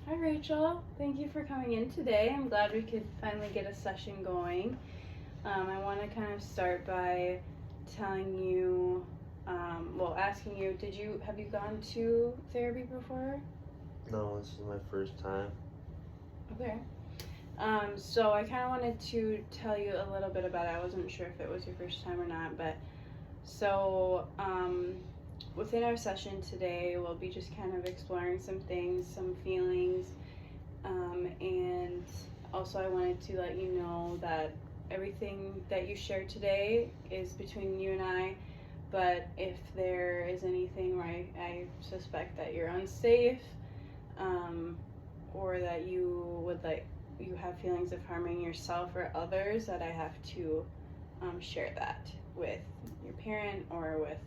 Hi, Rachel. Thank you for coming in today. I'm glad we could finally get a session going. I want to kind of start by telling you, asking you, have you gone to therapy before? No, this is my first time. Okay. So I kind of wanted to tell you a little bit about it. I wasn't sure if it was your first time or not, but within our session today, we'll be just kind of exploring some things, some feelings, and also I wanted to let you know that everything that you share today is between you and I, but if there is anything where I suspect that you're unsafe, or that you have feelings of harming yourself or others, that I have to share that with your parent or with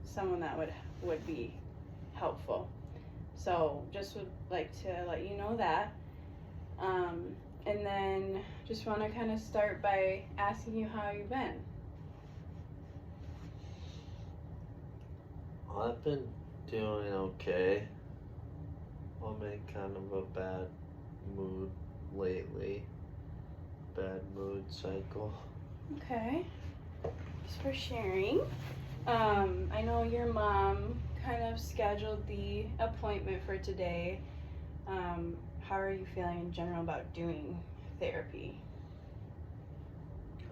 someone that would be helpful. So just would like to let you know that. And then just want to kind of start by asking you how you've been. I've been doing okay. I'm in kind of a bad mood lately. Bad mood cycle. Okay. Thanks for sharing. I know your mom kind of scheduled the appointment for today. How are you feeling in general about doing therapy?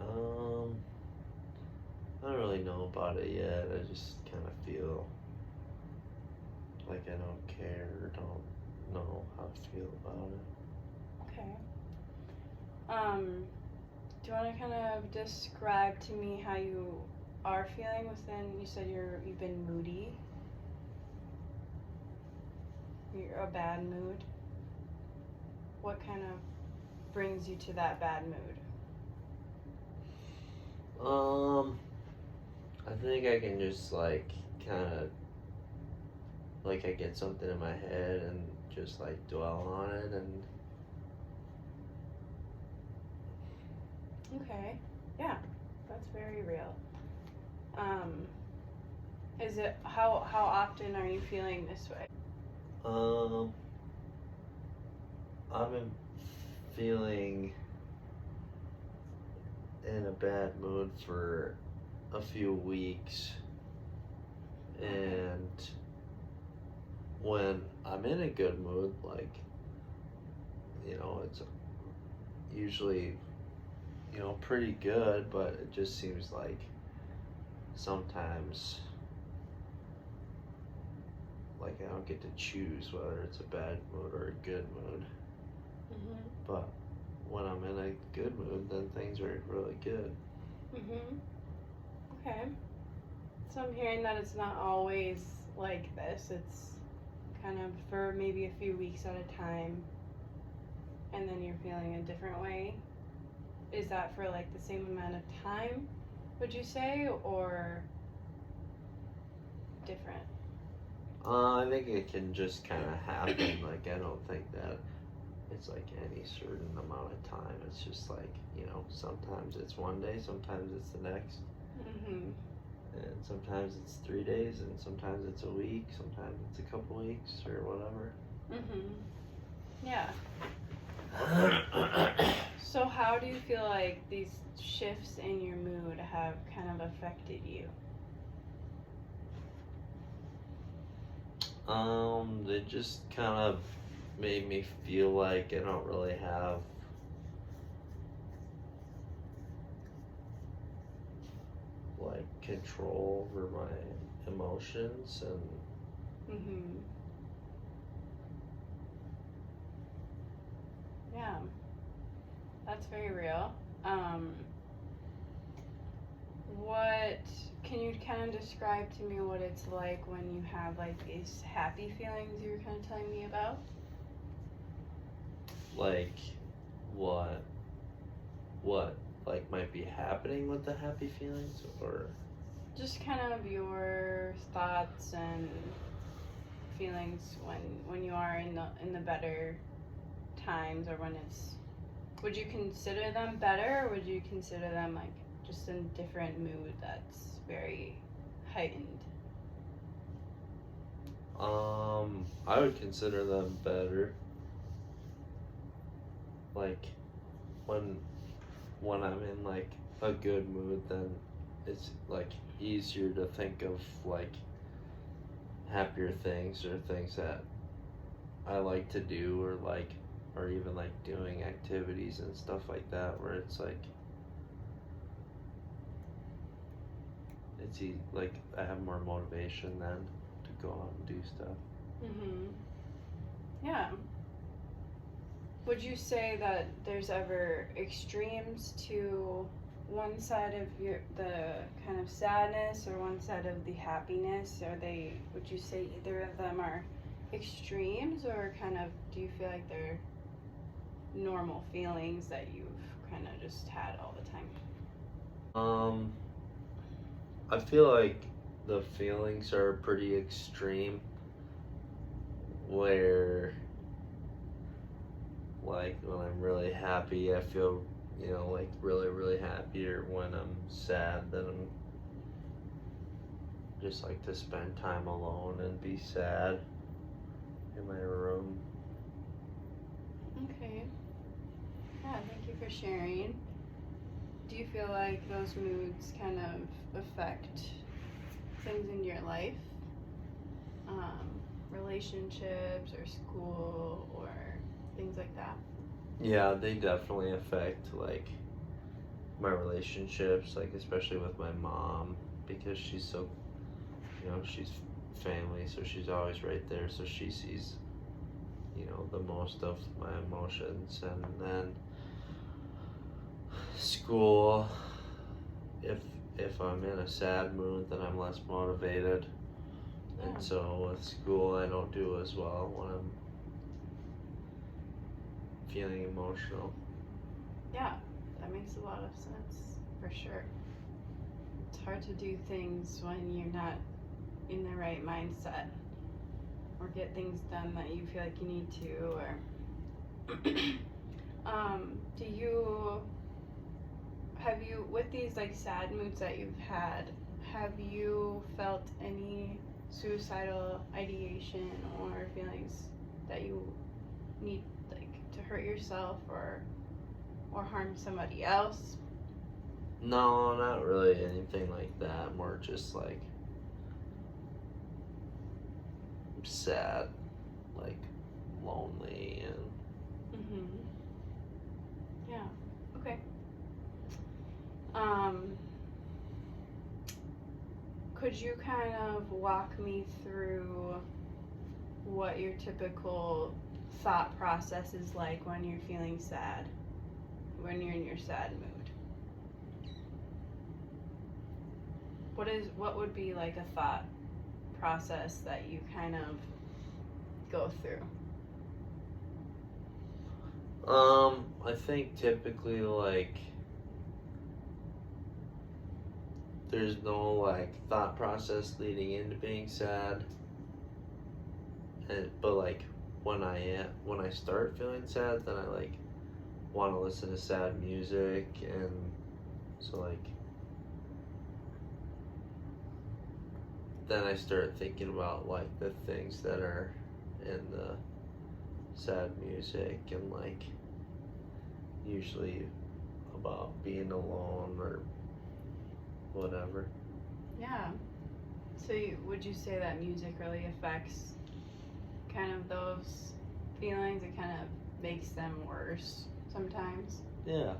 I don't really know about it yet. I just kind of feel like I don't care or don't know how to feel about it. Okay. Do you want to kind of describe to me how you are feeling within? You said you've been moody. You're a bad mood. What kind of brings you to that bad mood? I think I can just kind of I get something in my head and just dwell on it and Okay. Yeah, that's very real. Um, is it how often are you feeling this way? um I've been feeling in a bad mood for a few weeks, and when I'm in a good mood, it's usually, pretty good, but it just seems like sometimes I don't get to choose whether it's a bad mood or a good mood. Mhm. But when I'm in a good mood, then things are really good. Mhm. Okay. So I'm hearing that it's not always like this. It's kind of for maybe a few weeks at a time, and then you're feeling a different way. Is that for like the same amount of time, would you say, or different? I think it can just kind of happen. I don't think that it's any certain amount of time. It's just sometimes it's one day, sometimes it's the next, Mhm. and sometimes it's 3 days, and sometimes it's a week, sometimes it's a couple weeks or whatever. Mhm. Yeah. So how do you feel like these shifts in your mood have kind of affected you? They just kind of made me feel like I don't really have control over my emotions, and Mhm. Yeah. That's very real. What can you kind of describe to me what it's like when you have like these happy feelings you were kind of telling me about? like what what might be happening with the happy feelings, or Just kind of your thoughts and feelings when you are in the better times, or when it's, would you consider them better, or would you consider them like just in a different mood that's very heightened? I would consider them better. like when I'm in like a good mood, then it's like easier to think of like happier things or things that I like to do, or even like doing activities and stuff like that where it's like like I have more motivation then to go out and do stuff. Mhm. Yeah. Would you say that there's ever extremes to one side of the kind of sadness or one side of the happiness? Would you say either of them are extremes, or kind of do you feel like they're normal feelings that you've kind of just had all the time? Um, I feel like the feelings are pretty extreme where like when I'm really happy, I feel, like really, really happy, or when I'm sad, then I'm just like to spend time alone and be sad in my room. Okay. Yeah, thank you for sharing. Do you feel like those moods kind of affect things in your life? Relationships or school or things like that? Yeah, they definitely affect like my relationships, like especially with my mom, because she's so, she's family, so she's always right there, so she sees, the most of my emotions. And then school, if I'm in a sad mood, then I'm less motivated. Yeah. And so with school, I don't do as well when I'm feeling emotional. Yeah, that makes a lot of sense for sure. It's hard to do things when you're not in the right mindset or get things done that you feel like you need to, or do you with these like sad moods that you've had, have you felt any suicidal ideation or feelings that you need like to hurt yourself or harm somebody else? No, not really anything like that. More just like sad, like lonely, and Mhm. Yeah. Okay. Um could you kind of walk me through what your typical thought process is like when you're feeling sad, when you're in your sad mood? What would be like a thought process that you kind of go through? I think typically like there's no like thought process leading into being sad, but like when I start feeling sad, then I like want to listen to sad music, and so like then I start thinking about like the things that are in the sad music, and like usually about being alone or whatever. Yeah. So would you say that music really affects kind of those feelings? It kind of makes them worse sometimes. Yeah.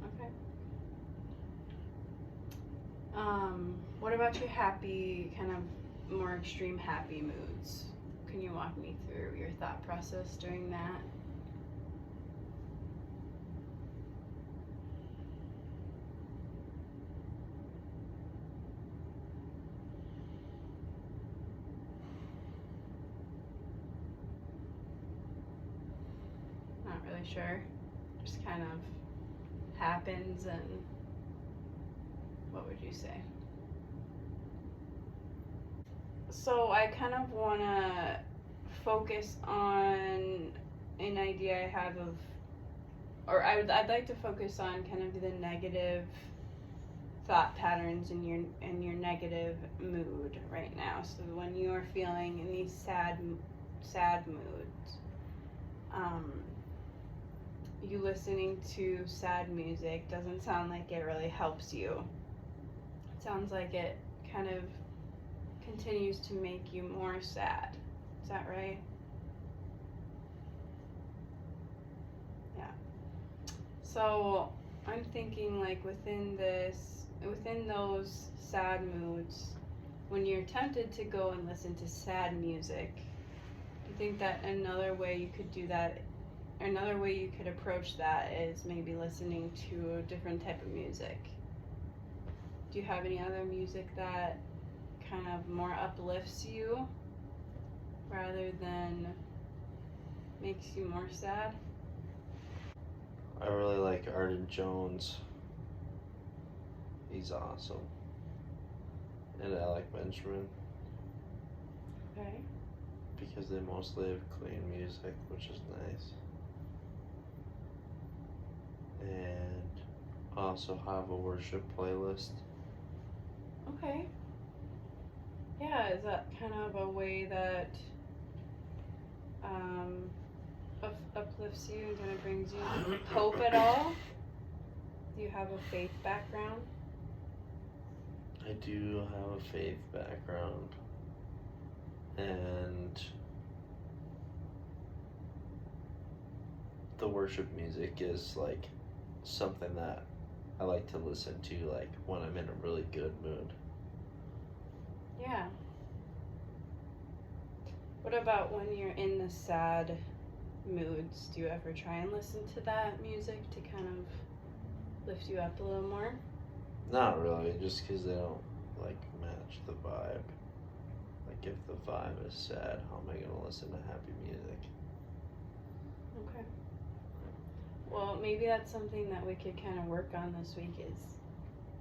Okay. What about your happy, kind of more extreme happy moods? Can you walk me through your thought process during that? Not really sure. Just kind of happens, and what would you say? So I kind of want to focus on an idea I have of, or I'd like to focus on kind of the negative thought patterns in your negative mood right now. So when you are feeling in these sad moods, um, you listening to sad music doesn't sound like it really helps you. It sounds like it kind of continues to make you more sad. Is that right? Yeah. So I'm thinking like within those sad moods, when you're tempted to go and listen to sad music, do you think that another way you could do that, or another way you could approach that is maybe listening to a different type of music? Do you have any other music that kind of more uplifts you rather than makes you more sad? I really like Arden Jones. He's awesome. And I like Benjamin Okay. because they mostly have clean music, which is nice. And I also have a worship playlist. Okay. Yeah, is that kind of a way that uplifts you and kind of brings you hope at all? Do you have a faith background? I do have a faith background. And the worship music is like something that I like to listen to like when I'm in a really good mood. Yeah. What about when you're in the sad moods? Do you ever try and listen to that music to kind of lift you up a little more? Not really, just because they don't like match the vibe. Like if the vibe is sad, how am I gonna listen to happy music? Okay. Well, maybe that's something that we could kind of work on this week is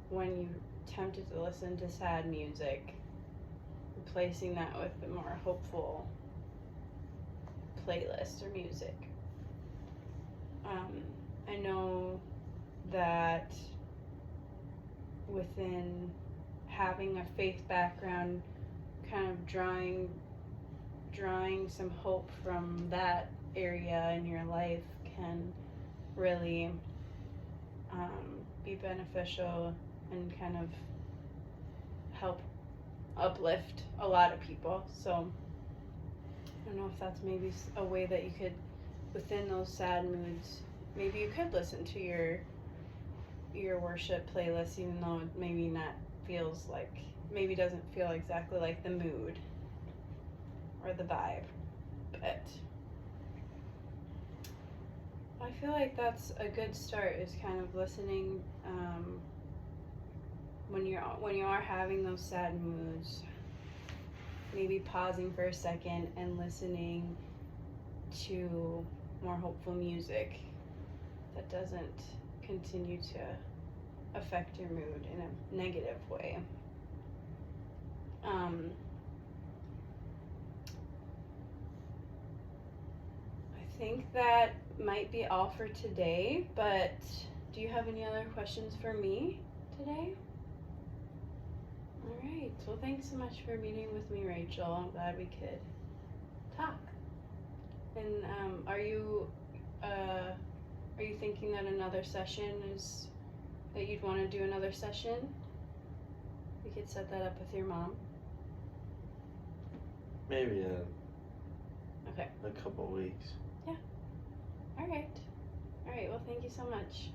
when you're tempted to listen to sad music, replacing that with a more hopeful playlist or music. I know that within having a faith background, kind of drawing some hope from that area in your life can really be beneficial and kind of help uplift a lot of people. So I don't know if that's maybe a way that you could, within those sad moods, maybe you could listen to your worship playlist, even though it maybe not feels like, maybe doesn't feel exactly like the mood or the vibe, but I feel like that's a good start, is kind of listening when you are having those sad moods, maybe pausing for a second and listening to more hopeful music that doesn't continue to affect your mood in a negative way. I think that might be all for today, but do you have any other questions for me today? All right. Well, thanks so much for meeting with me, Rachel. I'm glad we could talk. And are you thinking that another session is that you'd want to do another session? We could set that up with your mom. Maybe in Okay. a couple weeks. All right. Well, thank you so much.